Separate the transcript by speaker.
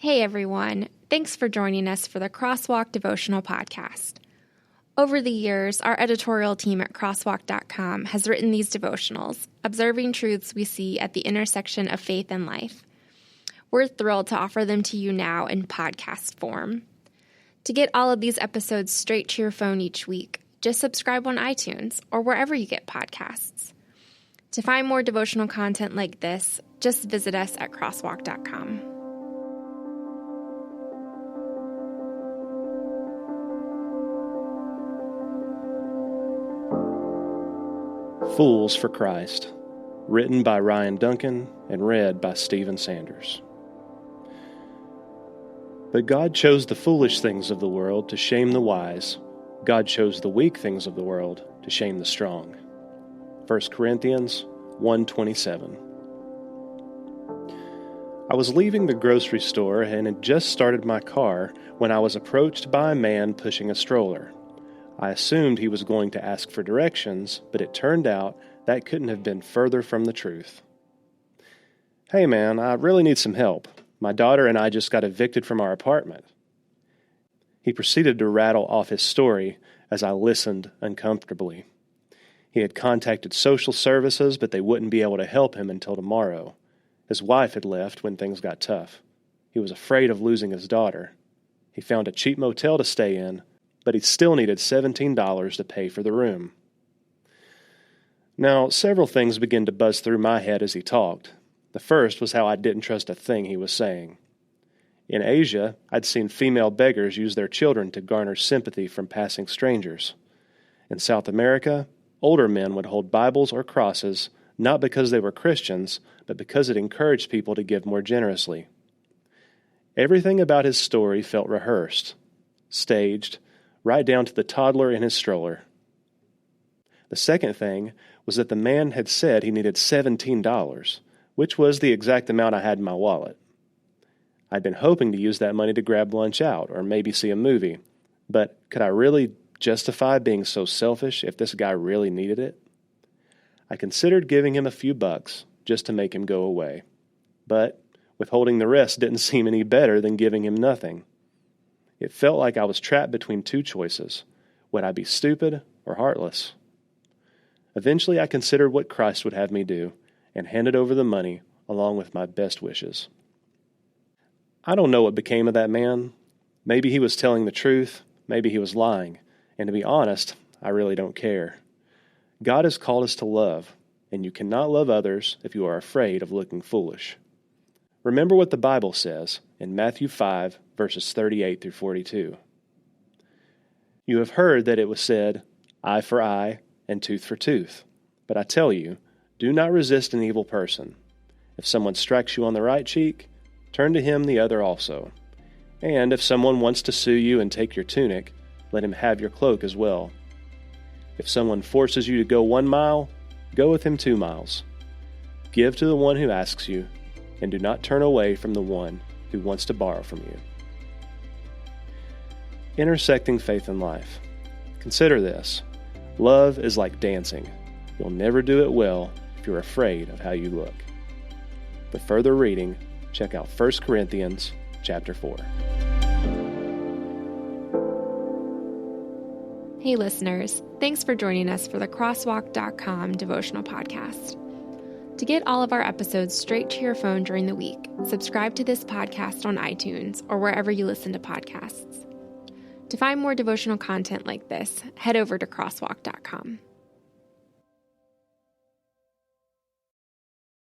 Speaker 1: Hey everyone, thanks for joining us for the Crosswalk Devotional Podcast. Over the years, our editorial team at crosswalk.com has written these devotionals, observing truths we see at the intersection of faith and life. We're thrilled to offer them to you now in podcast form. To get all of these episodes straight to your phone each week, just subscribe on iTunes or wherever you get podcasts. To find more devotional content like this, just visit us at crosswalk.com.
Speaker 2: Fools for Christ, written by Ryan Duncan and read by Stephen Sanders. But God chose the foolish things of the world to shame the wise. God chose the weak things of the world to shame the strong. 1 Corinthians 1:27. I was leaving the grocery store and had just started my car when I was approached by a man pushing a stroller. I assumed he was going to ask for directions, but it turned out that couldn't have been further from the truth. Hey man, I really need some help. My daughter and I just got evicted from our apartment. He proceeded to rattle off his story as I listened uncomfortably. He had contacted social services, but they wouldn't be able to help him until tomorrow. His wife had left when things got tough. He was afraid of losing his daughter. He found a cheap motel to stay in, but he still needed $17 to pay for the room. Now, several things began to buzz through my head as he talked. The first was how I didn't trust a thing he was saying. In Asia, I'd seen female beggars use their children to garner sympathy from passing strangers. In South America, older men would hold Bibles or crosses not because they were Christians, but because it encouraged people to give more generously. Everything about his story felt rehearsed, staged, right down to the toddler in his stroller. The second thing was that the man had said he needed $17, which was the exact amount I had in my wallet. I'd been hoping to use that money to grab lunch out or maybe see a movie, but could I really justify being so selfish if this guy really needed it? I considered giving him a few bucks just to make him go away, but withholding the rest didn't seem any better than giving him nothing. It felt like I was trapped between two choices. Would I be stupid or heartless? Eventually, I considered what Christ would have me do and handed over the money along with my best wishes. I don't know what became of that man. Maybe he was telling the truth, maybe he was lying, and to be honest, I really don't care. God has called us to love, and you cannot love others if you are afraid of looking foolish. Remember what the Bible says in Matthew 5, verses 38 through 42. You have heard that it was said, eye for eye and tooth for tooth. But I tell you, do not resist an evil person. If someone strikes you on the right cheek, turn to him the other also. And if someone wants to sue you and take your tunic, let him have your cloak as well. If someone forces you to go 1 mile, go with him 2 miles. Give to the one who asks you, and do not turn away from the one who wants to borrow from you. Intersecting faith and life. Consider this. Love is like dancing. You'll never do it well if you're afraid of how you look. For further reading, check out 1 Corinthians chapter 4.
Speaker 1: Hey listeners, thanks for joining us for the Crosswalk.com devotional podcast. To get all of our episodes straight to your phone during the week, subscribe to this podcast on iTunes or wherever you listen to podcasts. To find more devotional content like this, head over to crosswalk.com.